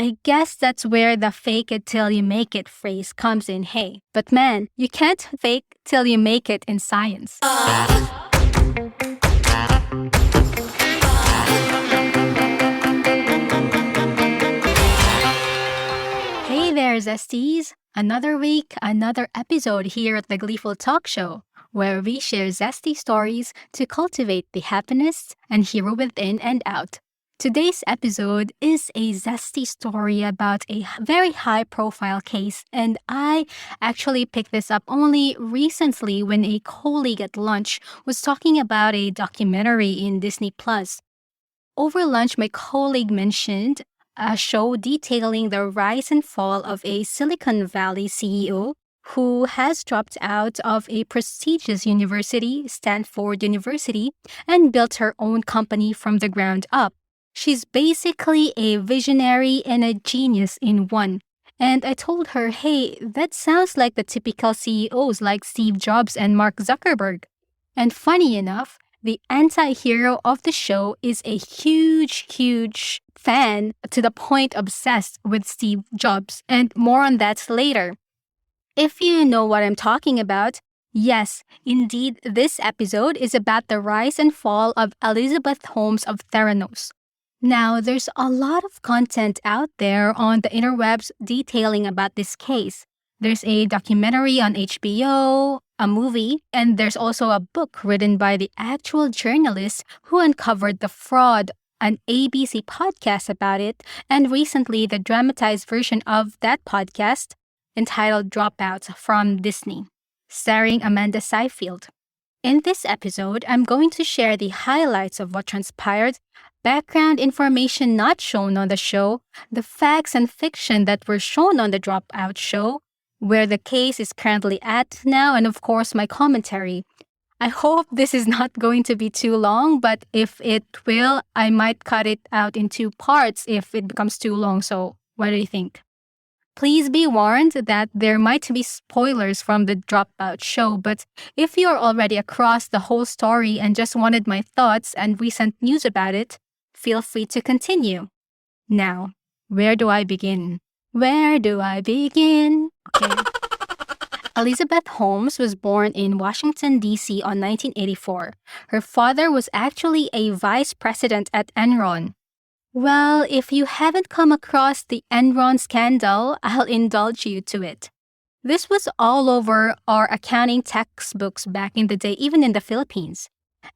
I guess that's where the fake it till you make it phrase comes in, hey. But man, you can't fake till you make it in science. Hey there, Zesties! Another week, another episode here at the Gleeful Talk Show, where we share zesty stories to cultivate the happiness and hero within and out. Today's episode is a zesty story about a very high-profile case, and I actually picked this up only recently when a colleague at lunch was talking about a documentary in Disney+. Over lunch, my colleague mentioned a show detailing the rise and fall of a Silicon Valley CEO who has dropped out of a prestigious university, Stanford University, and built her own company from the ground up. She's basically a visionary and a genius in one. And I told her, hey, that sounds like the typical CEOs like Steve Jobs and Mark Zuckerberg. And funny enough, the anti-hero of the show is a huge fan to the point obsessed with Steve Jobs, and more on that later. If you know what I'm talking about, yes, indeed, this episode is about the rise and fall of Elizabeth Holmes of Theranos. Now, there's a lot of content out there on the interwebs detailing about this case. There's a documentary on HBO, a movie, and there's also a book written by the actual journalist who uncovered the fraud, an ABC podcast about it, and recently the dramatized version of that podcast entitled Dropout from Disney, starring Amanda Seyfried. In this episode, I'm going to share the highlights of what transpired, background information not shown on the show, the facts and fiction that were shown on the Dropout show, where the case is currently at now, and of course my commentary. I hope this is not going to be too long, but if it will, I might cut it out in two parts if it becomes too long, so what do you think? Please be warned that there might be spoilers from the Dropout show, but if you're already across the whole story and just wanted my thoughts and recent news about it, feel free to continue. Now, where do I begin? Where do I begin? Okay. Elizabeth Holmes was born in Washington, D.C. on 1984. Her father was actually a vice president at Enron. Well, if you haven't come across the Enron scandal, I'll indulge you to it. This was all over our accounting textbooks back in the day, even in the Philippines.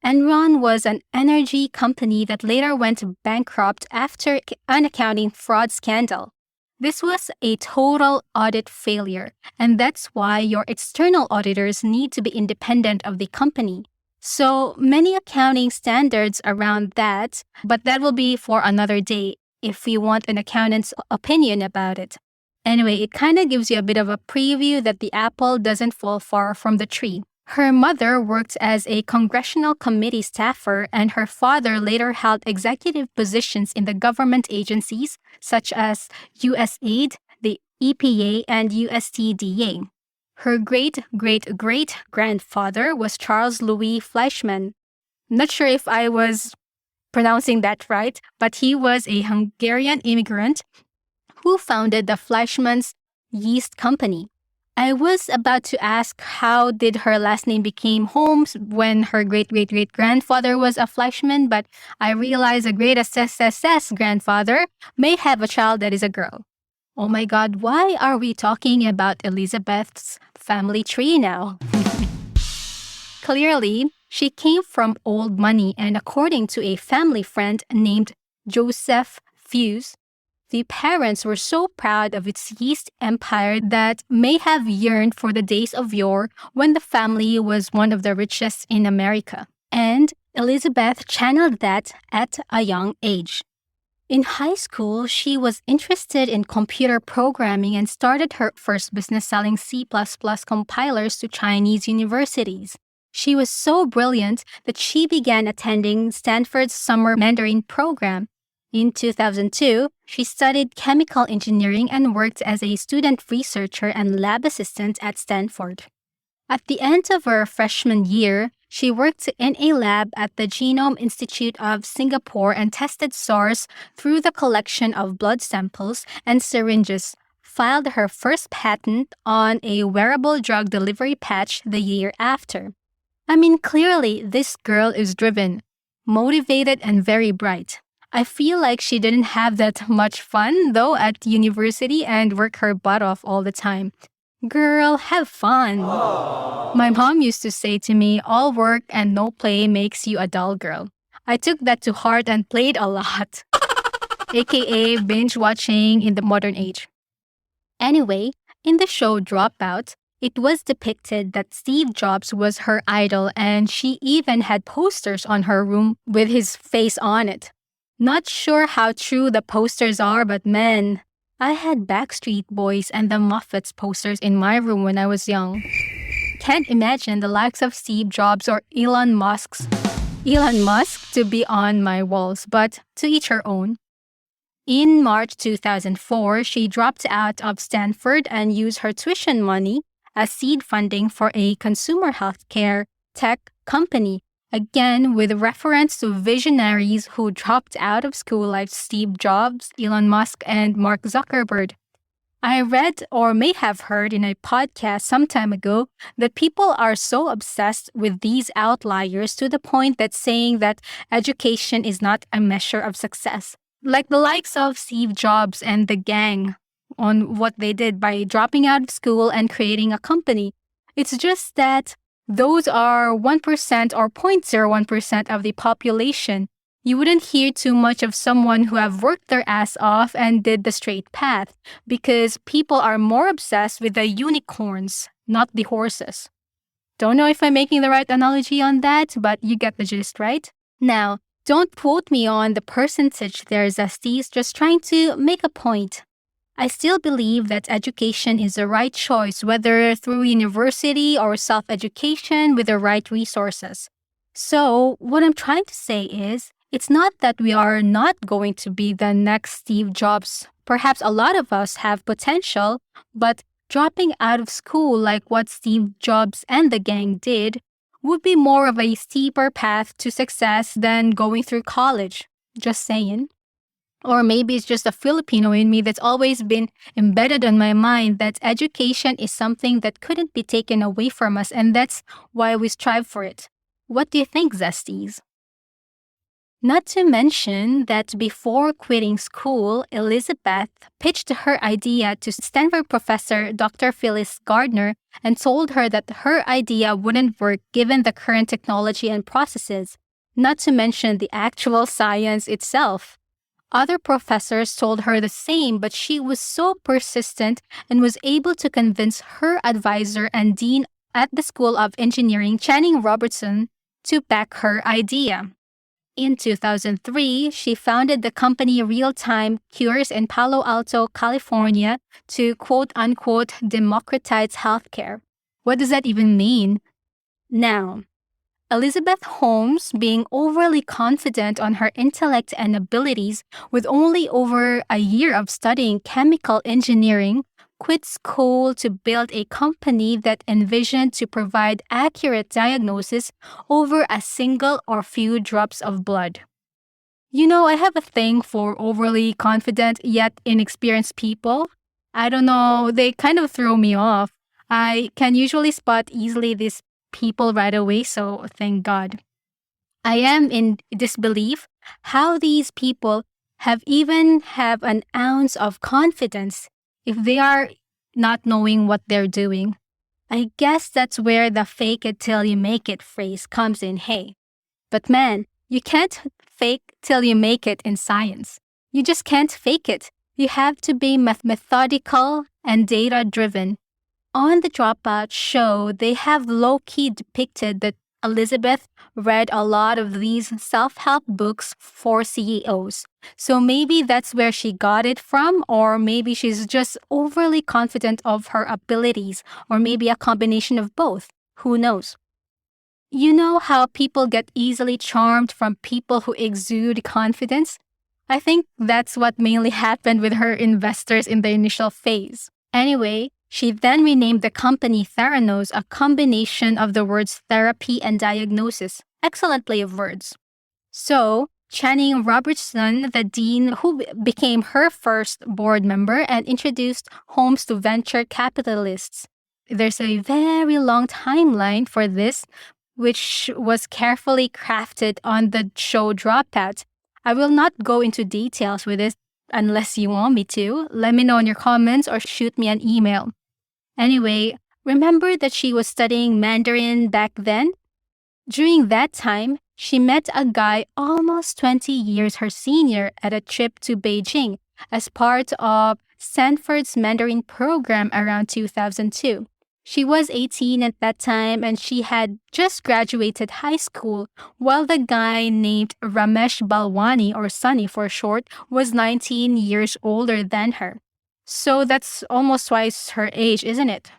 Enron was an energy company that later went bankrupt after an accounting fraud scandal. This was a total audit failure, and that's why your external auditors need to be independent of the company. So many accounting standards around that, but that will be for another day if you want an accountant's opinion about it. Anyway, it kind of gives you a bit of a preview that the apple doesn't fall far from the tree. Her mother worked as a congressional committee staffer, and her father later held executive positions in the government agencies such as USAID, the EPA, and USTDA. Her great-great-great-grandfather was Charles Louis Fleischmann. Not sure if I was pronouncing that right, but he was a Hungarian immigrant who founded the Fleischmann's Yeast Company. I was about to ask how did her last name became Holmes when her great-great-great-grandfather was a Fleischmann, but I realized a great-grandfather may have a child that is a girl. Oh my God, why are we talking about Elizabeth's family tree now? Clearly, she came from old money, and according to a family friend named Joseph Fuse, the parents were so proud of its yeast empire that may have yearned for the days of yore when the family was one of the richest in America. And Elizabeth channeled that at a young age. In high school, she was interested in computer programming and started her first business selling C++ compilers to Chinese universities. She was so brilliant that she began attending Stanford's summer Mandarin program. In 2002, she studied chemical engineering and worked as a student researcher and lab assistant at Stanford. At the end of her freshman year, She worked in a lab at the Genome Institute of Singapore and tested SARS through the collection of blood samples and syringes, filed her first patent on a wearable drug delivery patch the year after. I mean, clearly, this girl is driven, motivated, and very bright. I feel like she didn't have that much fun, though, at university and work her butt off all the time. Girl, have fun. My mom used to say to me, all work and no play makes you a dull girl. I took that to heart and played a lot, aka binge watching in the modern age. Anyway, in the show Dropout, it was depicted that Steve Jobs was her idol and she even had posters on her room with his face on it. Not sure how true the posters are, but man, I had Backstreet Boys and the Muppets posters in my room when I was young. Can't imagine the likes of Steve Jobs or Elon Musk to be on my walls, but to each her own. In March 2004, she dropped out of Stanford and used her tuition money as seed funding for a consumer healthcare tech company, again with reference to visionaries who dropped out of school like Steve Jobs, Elon Musk, and Mark Zuckerberg. I read or may have heard in a podcast some time ago that people are so obsessed with these outliers to the point that saying that education is not a measure of success. Like the likes of Steve Jobs and the gang on what they did by dropping out of school and creating a company. It's just that those are 1% or 0.01% of the population. You wouldn't hear too much of someone who have worked their ass off and did the straight path because people are more obsessed with the unicorns, not the horses. Don't know if I'm making the right analogy on that, but you get the gist, right? Now, don't quote me on the percentage there, Zesties, just trying to make a point. I still believe that education is the right choice, whether through university or self-education with the right resources. So, what I'm trying to say is, it's not that we are not going to be the next Steve Jobs. Perhaps a lot of us have potential, but dropping out of school like what Steve Jobs and the gang did would be more of a steeper path to success than going through college. Just saying. Or maybe it's just a Filipino in me that's always been embedded on my mind that education is something that couldn't be taken away from us, and that's why we strive for it. What do you think, Zesties? Not to mention that before quitting school, Elizabeth pitched her idea to Stanford professor Dr. Phyllis Gardner and told her that her idea wouldn't work given the current technology and processes, not to mention the actual science itself. Other professors told her the same, but she was so persistent and was able to convince her advisor and dean at the School of Engineering, Channing Robertson, to back her idea. In 2003, she founded the company Real Time Cures in Palo Alto, California to quote-unquote democratize healthcare. What does that even mean? Now, Elizabeth Holmes, being overly confident on her intellect and abilities with only over a year of studying chemical engineering, quit school to build a company that envisioned to provide accurate diagnosis over a single or few drops of blood. You know, I have a thing for overly confident yet inexperienced people. I don't know, they kind of throw me off. I can usually spot easily these people right away, so thank God. I am in disbelief how these people have an ounce of confidence if they are not knowing what they're doing. I guess that's where the fake it till you make it phrase comes in, hey. But man, you can't fake till you make it in science. You just can't fake it. You have to be methodical and data-driven. On the Dropout show, they have low-key depicted that Elizabeth read a lot of these self-help books for CEOs. So maybe that's where she got it from, or maybe she's just overly confident of her abilities, or maybe a combination of both. Who knows? You know how people get easily charmed from people who exude confidence? I think that's what mainly happened with her investors in the initial phase. Anyway, She then renamed the company Theranos, a combination of the words therapy and diagnosis. Excellent play of words. So, Channing Robertson, the dean who became her first board member and introduced Holmes to venture capitalists. There's a very long timeline for this, which was carefully crafted on the show Dropout. I will not go into details with this unless you want me to. Let me know in your comments or shoot me an email. Anyway, remember that she was studying Mandarin back then? During that time, she met a guy almost 20 years her senior at a trip to Beijing as part of Stanford's Mandarin program around 2002. She was 18 at that time and she had just graduated high school, while the guy named Ramesh Balwani, or Sunny for short, was 19 years older than her. So that's almost twice her age, isn't it?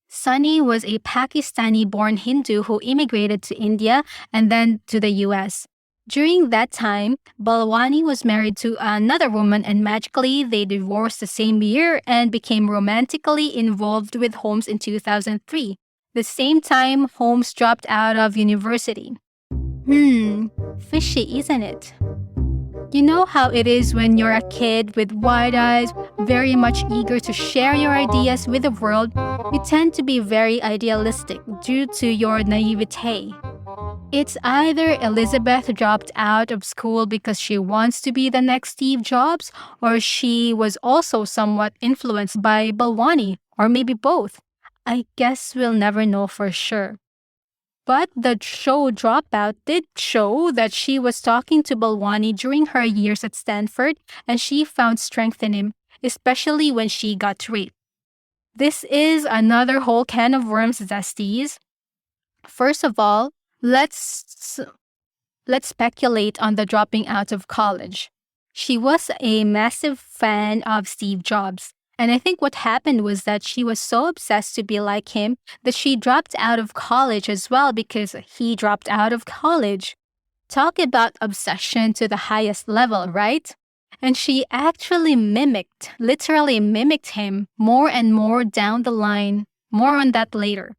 Sunny was a Pakistani-born Hindu who immigrated to India and then to the US. During that time, Balwani was married to another woman and magically they divorced the same year and became romantically involved with Holmes in 2003. The same time Holmes dropped out of university. Fishy, isn't it? You know how it is when you're a kid with wide eyes, very much eager to share your ideas with the world. You tend to be very idealistic due to your naivete. It's either Elizabeth dropped out of school because she wants to be the next Steve Jobs, or she was also somewhat influenced by Balwani, or maybe both. I guess we'll never know for sure. But the show Dropout did show that she was talking to Balwani during her years at Stanford and she found strength in him, especially when she got raped. This is another whole can of worms, Zesties. First of all, let's speculate on the dropping out of college. She was a massive fan of Steve Jobs. And I think what happened was that she was so obsessed to be like him that she dropped out of college as well because he dropped out of college. Talk about obsession to the highest level, right? And she actually literally mimicked him more and more down the line. More on that later.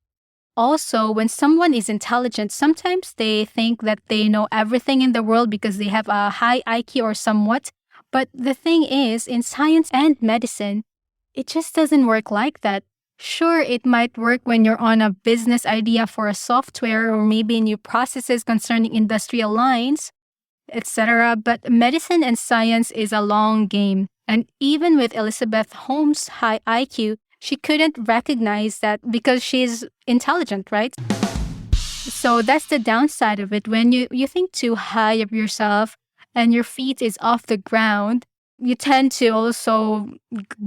Also, when someone is intelligent, sometimes they think that they know everything in the world because they have a high IQ or somewhat. But the thing is, in science and medicine, it just doesn't work like that. Sure, it might work when you're on a business idea for a software or maybe new processes concerning industrial lines, etc. But medicine and science is a long game. And even with Elizabeth Holmes' high IQ, she couldn't recognize that because she's intelligent, right? So that's the downside of it. When you think too high of yourself and your feet is off the ground, you tend to also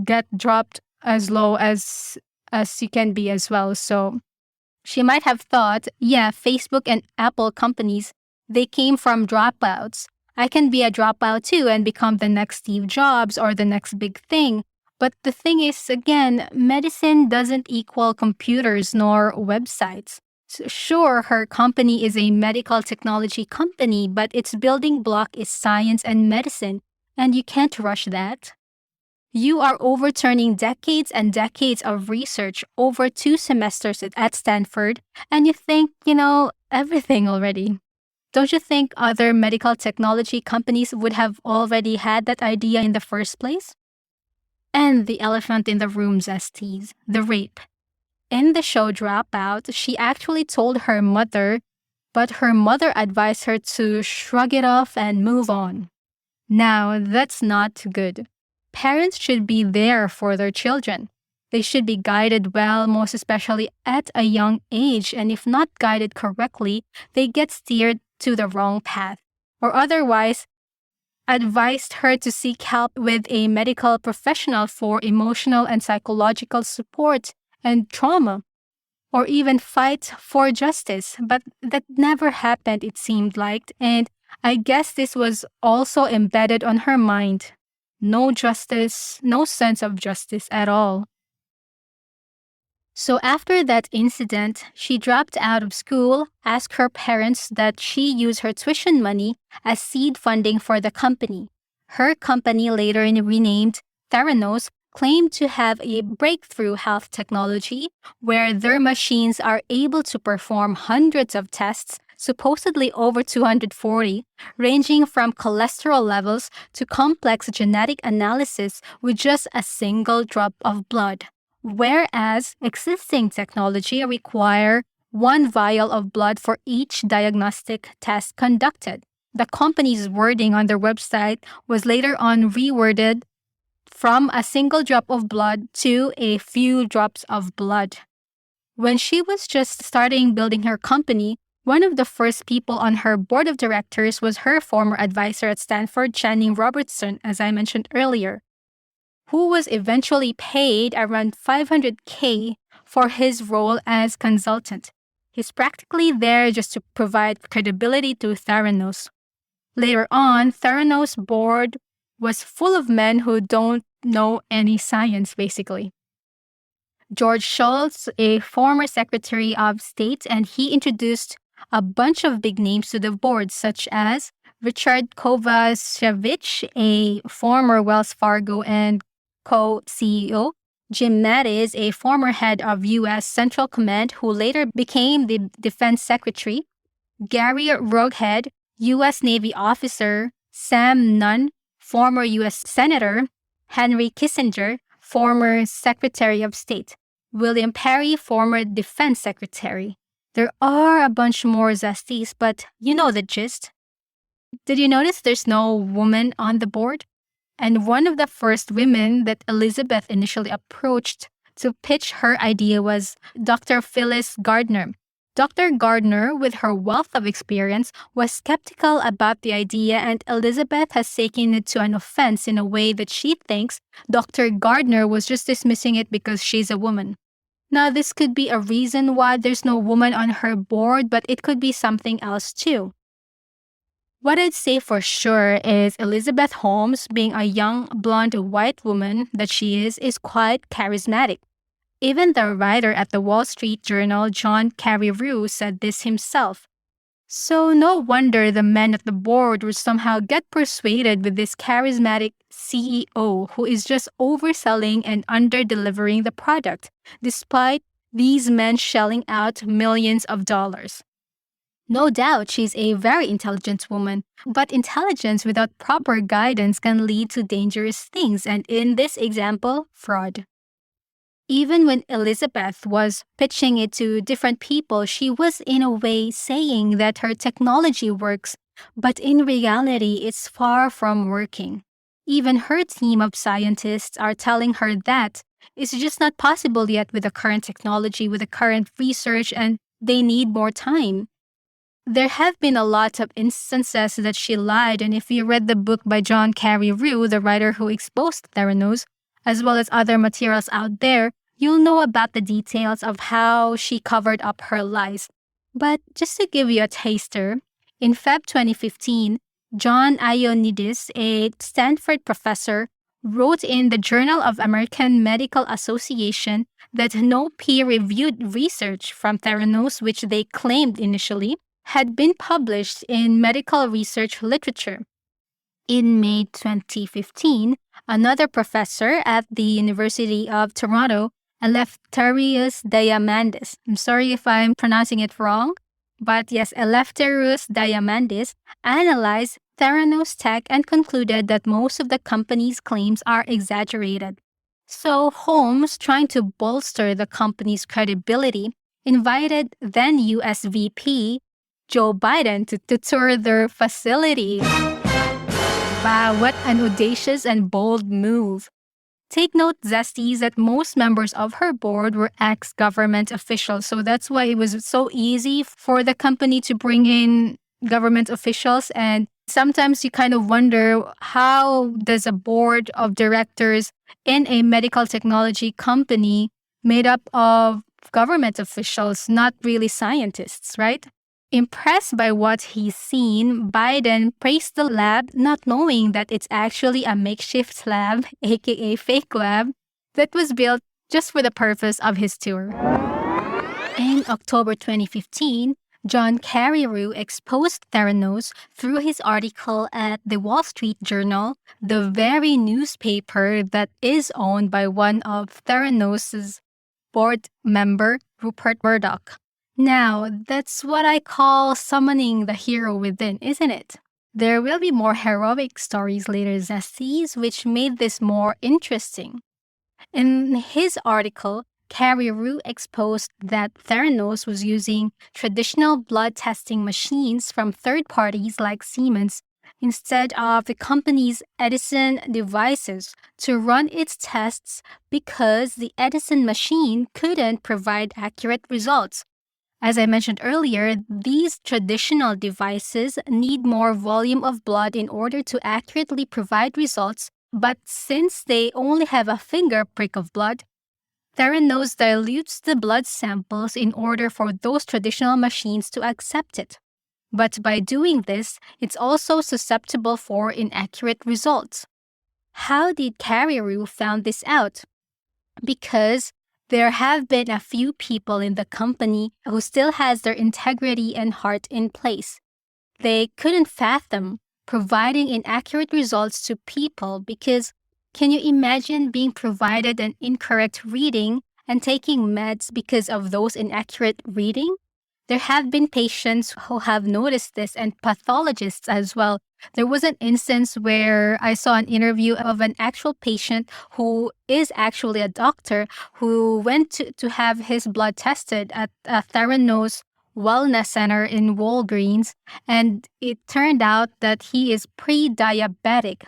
get dropped as low as you can be as well. So she might have thought, yeah, Facebook and Apple companies, they came from dropouts. I can be a dropout too and become the next Steve Jobs or the next big thing. But the thing is, again, medicine doesn't equal computers nor websites. So sure, her company is a medical technology company, but its building block is science and medicine. And you can't rush that. You are overturning decades and decades of research over 2 semesters at Stanford, and you think, everything already. Don't you think other medical technology companies would have already had that idea in the first place? And the elephant in the room, Zesties, the rape. In the show Dropout, she actually told her mother, but her mother advised her to shrug it off and move on. Now, that's not good. Parents should be there for their children. They should be guided well, most especially at a young age, and if not guided correctly, they get steered to the wrong path. Or otherwise, advised her to seek help with a medical professional for emotional and psychological support and trauma, or even fight for justice. But that never happened, it seemed like, and I guess this was also embedded on her mind. No justice, no sense of justice at all. So after that incident, she dropped out of school, asked her parents that she use her tuition money as seed funding for the company. Her company, later renamed Theranos, claimed to have a breakthrough health technology where their machines are able to perform hundreds of tests, supposedly over 240, ranging from cholesterol levels to complex genetic analysis with just a single drop of blood. Whereas existing technology require one vial of blood for each diagnostic test conducted. The company's wording on their website was later on reworded from a single drop of blood to a few drops of blood. When she was just starting building her company, one of the first people on her board of directors was her former advisor at Stanford, Channing Robertson, as I mentioned earlier, who was eventually paid around $500K for his role as consultant. He's practically there just to provide credibility to Theranos. Later on, Theranos' board was full of men who don't know any science, basically. George Shultz, a former Secretary of State, and he introduced a bunch of big names to the board, such as Richard Kovacevic, a former Wells Fargo and co-CEO, Jim Mattis, a former head of U.S. Central Command who later became the Defense Secretary, Gary Roughead, U.S. Navy officer, Sam Nunn, former U.S. Senator, Henry Kissinger, former Secretary of State, William Perry, former Defense Secretary. There are a bunch more Zesties, but you know the gist. Did you notice there's no woman on the board? And one of the first women that Elizabeth initially approached to pitch her idea was Dr. Phyllis Gardner. Dr. Gardner, with her wealth of experience, was skeptical about the idea, and Elizabeth has taken it to an offense in a way that she thinks Dr. Gardner was just dismissing it because she's a woman. Now, this could be a reason why there's no woman on her board, but it could be something else too. What I'd say for sure is Elizabeth Holmes, being a young, blonde, white woman that she is quite charismatic. Even the writer at the Wall Street Journal, John Carreyrou, said this himself. So no wonder the men at the board would somehow get persuaded with this charismatic CEO who is just overselling and under-delivering the product, despite these men shelling out millions of dollars. No doubt she's a very intelligent woman, but intelligence without proper guidance can lead to dangerous things, and in this example, fraud. Even when Elizabeth was pitching it to different people, she was in a way saying that her technology works, but in reality, it's far from working. Even her team of scientists are telling her that it's just not possible yet with the current technology, with the current research, and they need more time. There have been a lot of instances that she lied, and if you read the book by John Carreyrou, the writer who exposed Theranos, as well as other materials out there, you'll know about the details of how she covered up her lies. But just to give you a taster, in Feb 2015, John Ioannidis, a Stanford professor, wrote in the Journal of American Medical Association that no peer-reviewed research from Theranos, which they claimed initially, had been published in medical research literature. In May 2015, another professor at the University of Toronto, Eleftherios Diamandis, I'm sorry if I'm pronouncing it wrong, but yes, Eleftherios Diamandis analyzed Theranos tech and concluded that most of the company's claims are exaggerated. So Holmes, trying to bolster the company's credibility, invited then US VP Joe Biden to tour their facility. Wow, what an audacious and bold move. Take note, Zesties, that most members of her board were ex-government officials, so that's why it was so easy for the company to bring in government officials. And sometimes you kind of wonder, how does a board of directors in a medical technology company made up of government officials, not really scientists, right? Impressed by what he's seen, Biden praised the lab, not knowing that it's actually a makeshift lab, aka fake lab, that was built just for the purpose of his tour. In October 2015, John Carreyrou exposed Theranos through his article at the Wall Street Journal, the very newspaper that is owned by one of Theranos' board member, Rupert Murdoch. Now, that's what I call summoning the hero within, isn't it? There will be more heroic stories later, Zesties, which made this more interesting. In his article, Carreyrou exposed that Theranos was using traditional blood testing machines from third parties like Siemens instead of the company's Edison devices to run its tests because the Edison machine couldn't provide accurate results. As I mentioned earlier, these traditional devices need more volume of blood in order to accurately provide results, but since they only have a finger prick of blood, Theranos dilutes the blood samples in order for those traditional machines to accept it. But by doing this, it's also susceptible for inaccurate results. How did Carreyrou found this out? Because there have been a few people in the company who still has their integrity and heart in place. They couldn't fathom providing inaccurate results to people because can you imagine being provided an incorrect reading and taking meds because of those inaccurate reading? There have been patients who have noticed this and pathologists as well. There was an instance where I saw an interview of an actual patient who is actually a doctor who went to have his blood tested at a Theranos Wellness Center in Walgreens, and it turned out that he is pre-diabetic.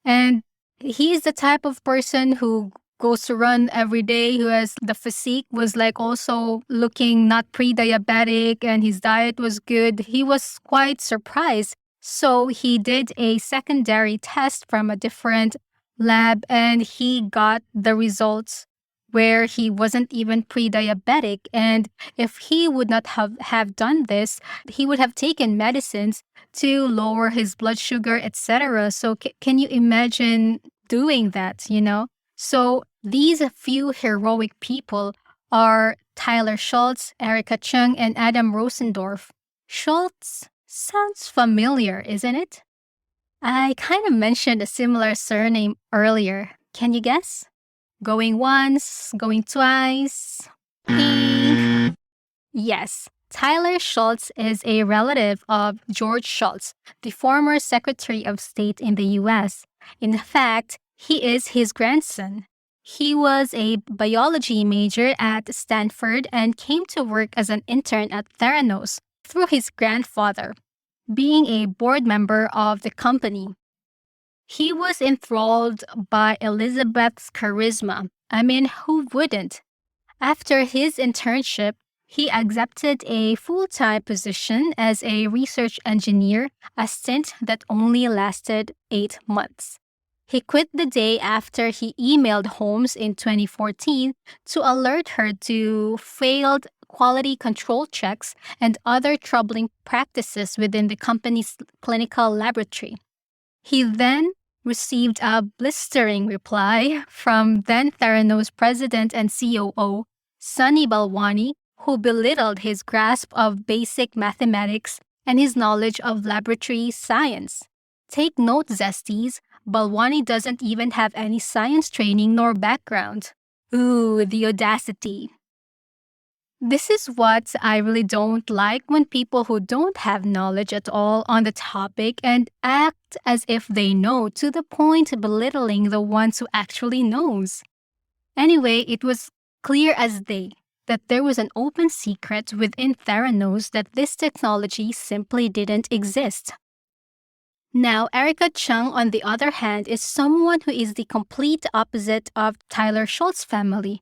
And he is the type of person who goes to run every day, who has the physique, was like also looking not pre-diabetic, and his diet was good. He was quite surprised. So he did a secondary test from a different lab and he got the results where he wasn't even pre-diabetic. And if he would not have done this, he would have taken medicines to lower his blood sugar, etc. So can you imagine doing that, you know? So these few heroic people are Tyler Schultz, Erica Chung, and Adam Rosendorf. Schultz sounds familiar, isn't it? I kind of mentioned a similar surname earlier. Can you guess? Going once, going twice. Pink. Yes, Tyler Schultz is a relative of George Shultz, the former Secretary of State in the US. In fact, he is his grandson. He was a biology major at Stanford and came to work as an intern at Theranos through his grandfather, being a board member of the company. He was enthralled by Elizabeth's charisma. I mean, who wouldn't? After his internship, he accepted a full-time position as a research engineer, a stint that only lasted 8 months. He quit the day after he emailed Holmes in 2014 to alert her to failed quality control checks and other troubling practices within the company's clinical laboratory. He then received a blistering reply from then Theranos president and COO, Sunny Balwani, who belittled his grasp of basic mathematics and his knowledge of laboratory science. Take note, Zesties, Balwani doesn't even have any science training nor background. Ooh, the audacity. This is what I really don't like when people who don't have knowledge at all on the topic and act as if they know to the point of belittling the ones who actually knows. Anyway, it was clear as day that there was an open secret within Theranos that this technology simply didn't exist. Now, Erica Chung, on the other hand, is someone who is the complete opposite of Tyler Schultz's family.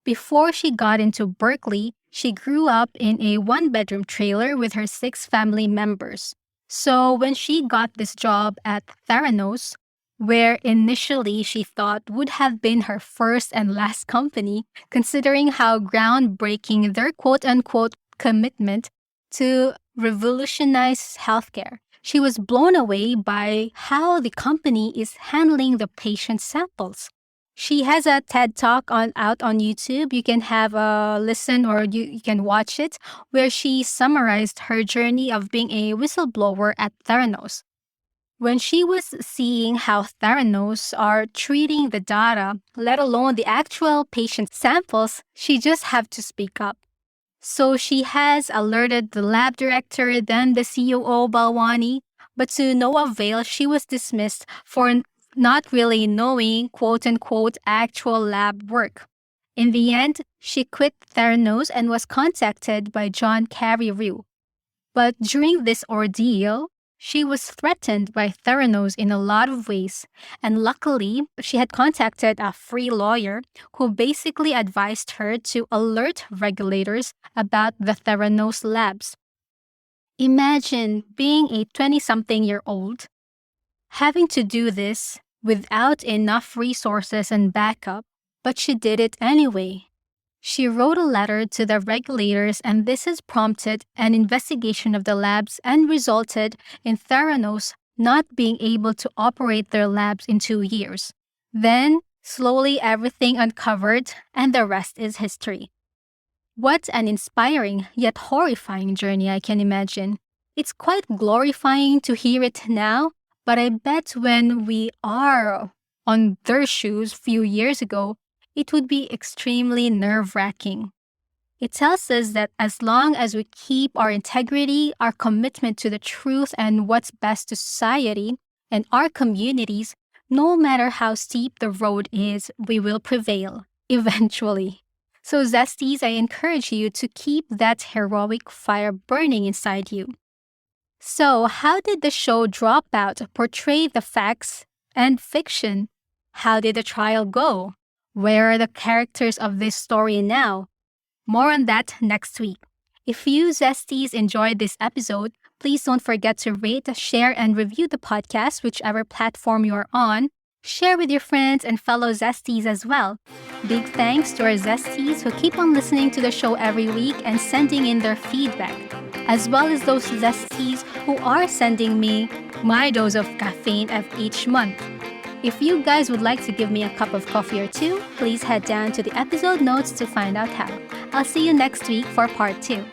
Before she got into Berkeley, she grew up in a one-bedroom trailer with her 6 family members. So when she got this job at Theranos, where initially she thought would have been her first and last company, considering how groundbreaking their quote-unquote commitment to revolutionize healthcare, she was blown away by how the company is handling the patient samples. She has a TED Talk out on YouTube. You can have a listen or you can watch it, where she summarized her journey of being a whistleblower at Theranos. When she was seeing how Theranos are treating the data, let alone the actual patient samples, she just had to speak up. So she has alerted the lab director, then the COO Balwani, but to no avail, she was dismissed for not really knowing quote unquote actual lab work. In the end, she quit Theranos and was contacted by John Carreyrou. But during this ordeal, she was threatened by Theranos in a lot of ways, and luckily, she had contacted a free lawyer who basically advised her to alert regulators about the Theranos labs. Imagine being a 20-something-year-old having to do this without enough resources and backup, but she did it anyway. She wrote a letter to the regulators, and this has prompted an investigation of the labs and resulted in Theranos not being able to operate their labs in 2 years. Then, slowly everything uncovered, and the rest is history. What an inspiring yet horrifying journey, I can imagine. It's quite glorifying to hear it now, but I bet when we are on their shoes a few years ago, it would be extremely nerve-wracking. It tells us that as long as we keep our integrity, our commitment to the truth and what's best to society and our communities, no matter how steep the road is, we will prevail, eventually. So Zesties, I encourage you to keep that heroic fire burning inside you. So how did the show Dropout portray the facts and fiction? How did the trial go? Where are the characters of this story now? More on that next week. If you Zesties enjoyed this episode, please don't forget to rate, share, and review the podcast, whichever platform you're on. Share with your friends and fellow Zesties as well. Big thanks to our Zesties who keep on listening to the show every week and sending in their feedback, as well as those Zesties who are sending me my dose of caffeine of each month. If you guys would like to give me a cup of coffee or two, please head down to the episode notes to find out how. I'll see you next week for part 2.